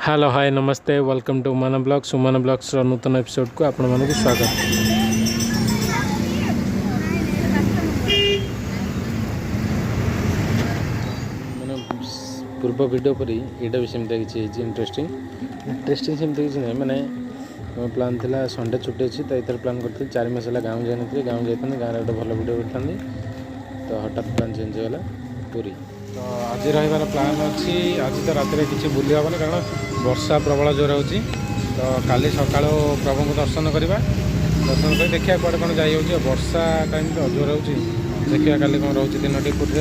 Hello hi नमस्ते welcome to Suman blogs Suman blogs नूतन episode को आपण मानक स्वागत। मैंने पूर्व वीडियो पर यहाँ भी सेमती किसी इंटरेस्टिंग सेमती किसी ना मैंने प्लान था संडे छुट्टी अच्छी तो ये प्लान करते 4 मास है गाँव जाइए गाँव जाते गाँव गोटे भल वीडियो करते तो हठात प्लान चेंज होगा पूरी। तो आज रही प्लान अच्छी आज तो रात किसी बुली हेनी कारण वर्षा प्रबल जोर हो तो काली सका प्रभु को दर्शन करवा दर्शन कर देखा कौटे कौन जाइ वर्षा टाइम तो जोर हो देखा काली कौन रोचे दिन टी पुरी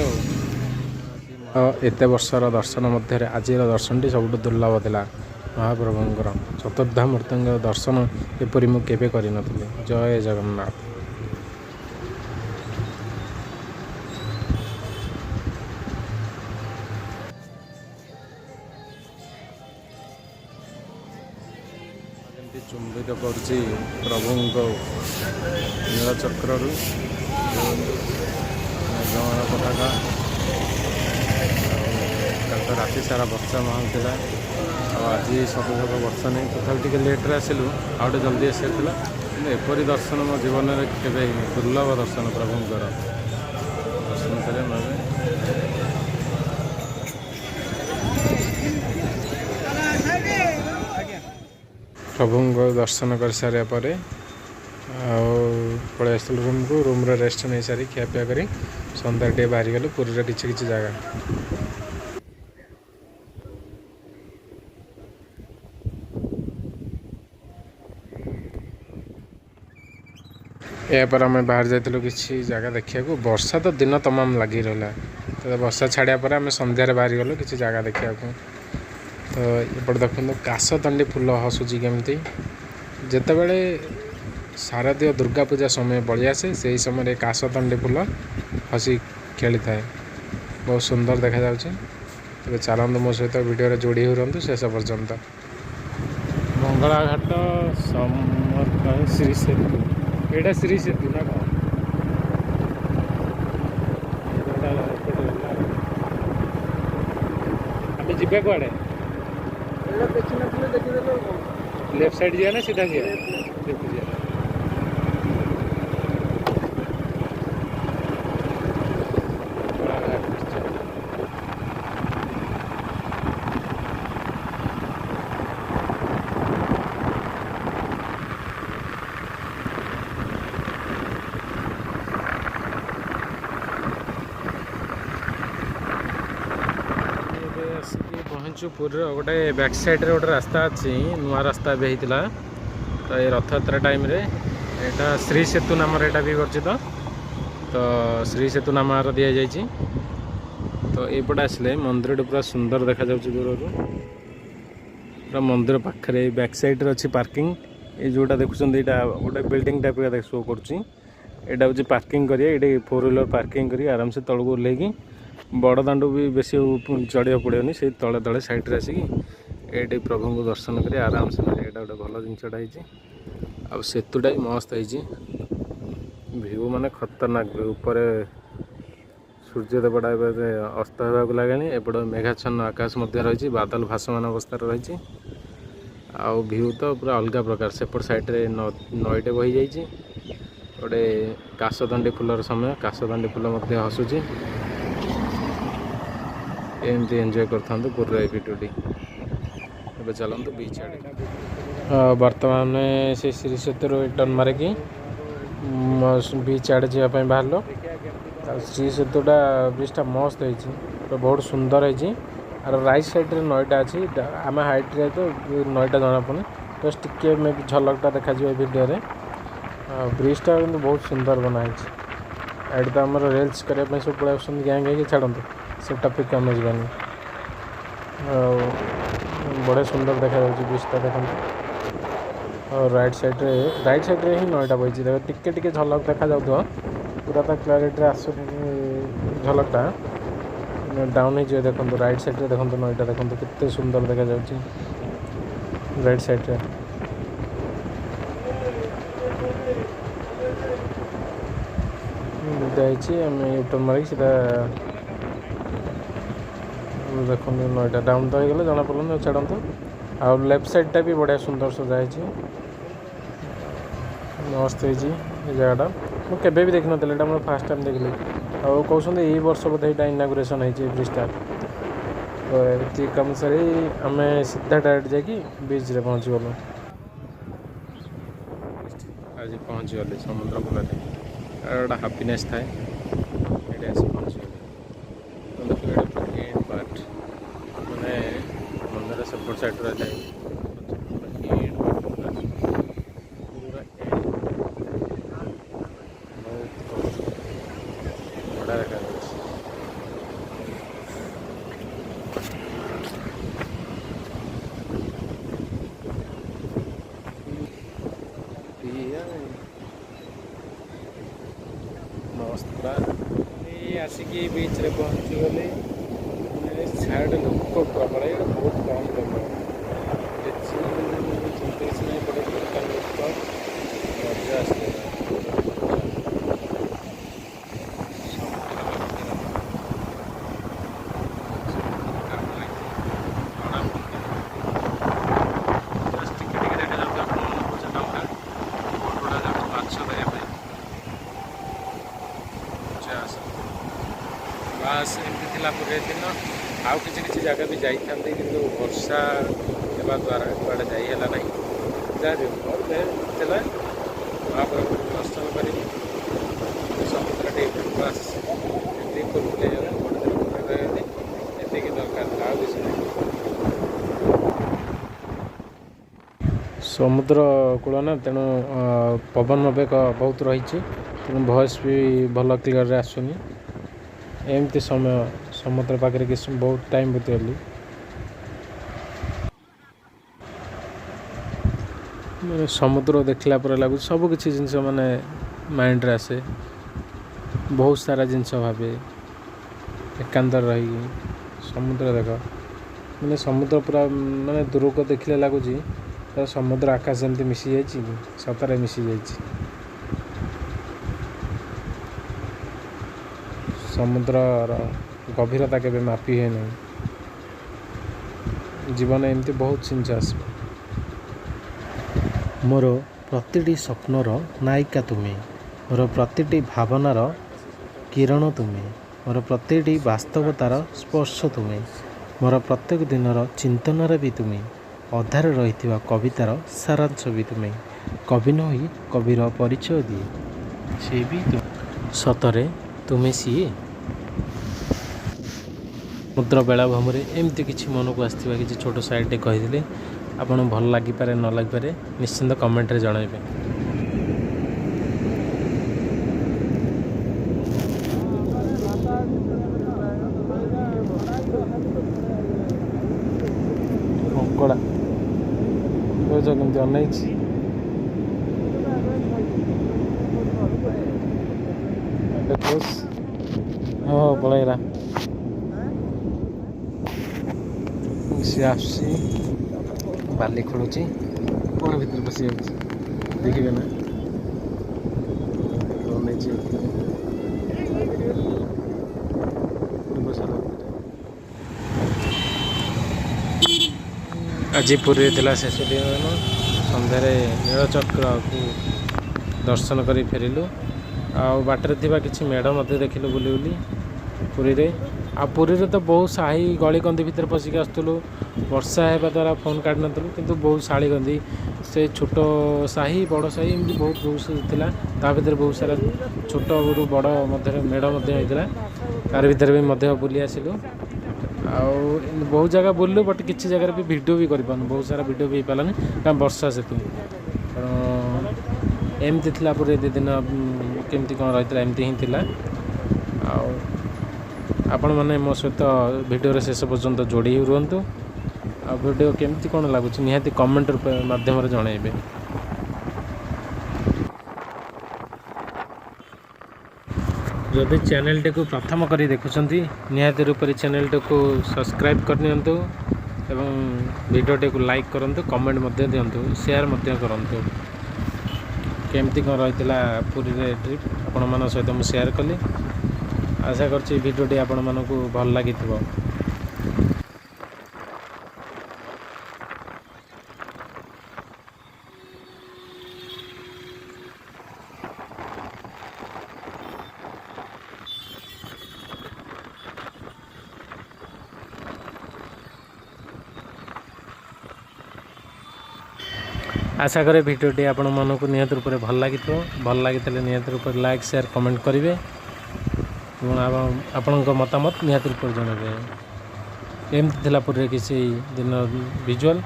एत वर्षर दर्शन मध्य आज दर्शन टी सब दुर्लभ था महाप्रभुंर चतुर्धा मूर्ति दर्शन एपरी मुझे कर जय जगन्नाथ। चुंबित करुच्ची प्रभु नीलचक्र जवान पताका तो राति सारा वर्षा माहौल था आज सब वर्षा नहीं तथा टे लेट्रे आसलु आउटे जल्दी आसार एपरी दर्शन मो जीवन में केवे दुर्लभ दर्शन प्रभुंर दर्शन करें प्रभु को दर्शन कर सारे पर पलि आस रूम को रूम्रे रेस्ट नहीं सारी खियापिया कर सन्दार टे बाहरी गलु पुरी किसी जगह यापर आम बाहर जाइलु किसी जगह देखा वर्षा तो दिन तमाम लगी रहा तो वर्षा छाड़ा पर आम संध्यार बाहरी गलु किसी जगह देखा तो एपटे देखो काशतंडी फूल हसुची केमती जिते बड़े शारदीय दुर्गा पूजा समय बड़ी आसे से समय काशतंडी फूल हसी खेली थाए बहुत सुंदर देखा जाउछि। तो चलतु मो सहित वीडियो जोड़ी हो शेष पर्यंत। मंगलाघाट समर्थ श्री सेतु एटा श्री सेतु ना कौन अभी जीवा कड़े लेफ्ट साइड जाए ना सीधा जाए पहुँचु पुरी गोटे बैक साइड्रे गोटे रास्ता अच्छी नुआ रास्ता भी होता तो ये रथयात्रा टाइम रे एटा श्री सेतु नाम एटा भी वर्जित तो श्री सेतु नाम दि जाइए तो यपटे आसले मंदिर पूरा सुंदर देखा दूर पूरा मंदिर पाखे बैक साइड्रे अच्छी पार्किंग ये जोटा देखुं यहाँ गोटे बिल्डिंग टाइप का शो करा हूँ पार्किंग करिए ये 4 व्हीलर पार्किंग करी आराम से तलू ओह्लैकी बड़ दांड भी बेसी चढ़ा पड़ोनी से तले तले सैड्रे आसिक ये प्रभु को दर्शन कर आराम से यहाँ गोटे भल जिनटा हो सेतुटा भी मस्त भ्यू माने खतरनाक भ्यू ऊपर सूर्यदेवटा अस्त होगा लगे एपटे मेघाच्छन्न आकाश रही बादल भासमान अवस्था रही भ्यू तो पूरा अलग प्रकार सेपट साइड्रे नईटे बही जाइए गोटे काशतंडी फूलर समय काशतंडी फूल हसुची एमती एंजॉय करता पूरा भिडियोटी ए चलते बीच आड़े बर्तमान से श्री सेतु रिटर्न मारिकी बीच आड़े जावाई बाहर श्री सेतुटा ब्रिजटा मस्त हो बहुत सुंदर है और राइट साइड्रे नईटा अच्छी आम हाइट्रे तो नईटा जना पड़े जस्ट टिके मे भी झलकटा देखा भिडियो ब्रिजटा कि बहुत सुंदर बनाई एड तो आम रिल्स करने सब पड़े आस गैंग है छाड़ते से टॉपिक आम जानी बड़े सुंदर देखा ब्रिजटा देखते और राइट साइड्रे ही नईटा बही टिके टिके झलक देखा जाऊ पूरा तो क्लारिटी आस झलकटा डाउन हो देखो राइट साइड्रे देखो नईटा देखो केते सुंदर देखा राइट साइड्रे आम यूटर्न मारिक सीधा देखो नईटा डाउन तो हो गला जना पड़े छाड़त ଆଉ लेफ्ट साइडटा भी बढ़िया सुंदर सजा है मस्त है जगटा मुझे केवे भी देखी ना मोर फास्ट टाइम देखली और कहते यही वर्ष बोधे यहाँ इनागुरेसन है ब्रिजटा तो ये कम सारी आम सीधा डायरेक्ट जाकि बीच रे पहुँची गलु आज पहुँची गली समुद्र कूल गोटे हापिनेस थाए ये आस पहुँची गली पार्ट मैंने मंदिर सेपट साइड जाए मस्त पूरा आसिकी बीच रे पहुँची गली साइड लोक प्रबल ये बहुत कम लोक चिंता नहीं पड़े लोक मजा आस बास एमती थी पूरे दिन आउ कि जगह भी जाता कि वर्षा होगा द्वारा कड़े जाइला ना जहाँ महाप्रभु दर्शन कर समुद्र बास ये दरकार समुद्र कूल ना तेणु पवन बेग बहुत रही तेणु वॉइस भी भल क्लियर आसुनी एमती समय समुद्र पाखे किसी बहुत टाइम बीतगली मैंने समुद्र देखला पर लगुच सबकि जिनस माने माइंड रे आसे बहुत सारा जिनस भावे एकांत रही समुद्र देख मैंने समुद्र पूरा माने दूर को देखले लगुच समुद्र आकाश जमी मिसी जाइए सतरे मिसी जाइए समुद्र गभीरता के मापी है नहीं जीवन एमती बहुत जिनस आस मोर प्रतिटी स्वप्नर नायिका तुम्हें मोर प्रतिटी भावनार किरण तुम्हें मोर प्रतिटी वास्तवतार स्पर्श तुम्हें मोर प्रत्येक दिनर चिंतनार भी तुम्हें अधार रही कवितार सारांश भी तुम्हें कवि न होई कविर परिचय दिए से भी सतरे तुम्हें सीए समुद्र बेलाभूमि एमती किसी मन को आसवा कि छोट साइड कही आपन भल लगिपारे न लगिपारे निश्चिंत कमेंट रे जणाइबे। कंकड़ा केमती अनाई हाँ पलैला सी आसी बाली खोलुची कौन भर पशि देखिए ना आज पुरी शेष दिन सन्धार नीलचक्र को दर्शन कर फेरिलु आटरे कि मेढ़ देखिलु बुली बुली पुरी रे पुरी रे तो बहुत साही गली कंदी भितर पशिक आसलु वर्षा होगा द्वारा फोन काट नु कि बहुत शाड़ी गंदी से छोट साही बड़ साही एमती बहुत बहुत था ता भर बहुत सारा छोट रु बड़ मेढ़ होता तार भर भी बुली आसलु बहुत जगह बुलू बट किसी जगह भी वीडियो भी कर बहुत सारा वीडियो भी हो पारानी क्या वर्षा से एमती थी पूरे दि दिन केमती कौन रही एमती ही थी आपण मैंने मो सहित वीडियो शेष पर्यंत जोड़ी रुहतु आ वीडियो केमती कौन लगुच निहाती कमेंट माध्यम जनइबे। जदि चैनल टी को प्रथम करी देखुंत निहाती रूप से चैनल टी को सब्सक्राइब करनी एवं वीडियो टी को लाइक करूँ कमेंट दिंतु शेयर करूँ केमती कौन रही पुरी रे ट्रिप आपण मान सहित मुझे शेयर कली आशा करछि वीडियोटी आपण मानकु भल लागि। आशा करे भिडियोटी आपण मन को निहत रूप भल लगी भल लगी निहत रूप लाइक शेयर कमेंट करेंगे आपण मतामत निहत रूप जनइबे। एमती थिला पूरे किसी दिन visual.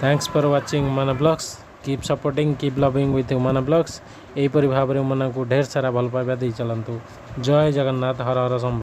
Thanks for watching Umana blogs. Keep supporting keep loving with Umana blogs. यहीपरि भाव में उमान को ढेर सारा भल पाइबा दे चलतु। जय जगन्नाथ हर हर शंभु।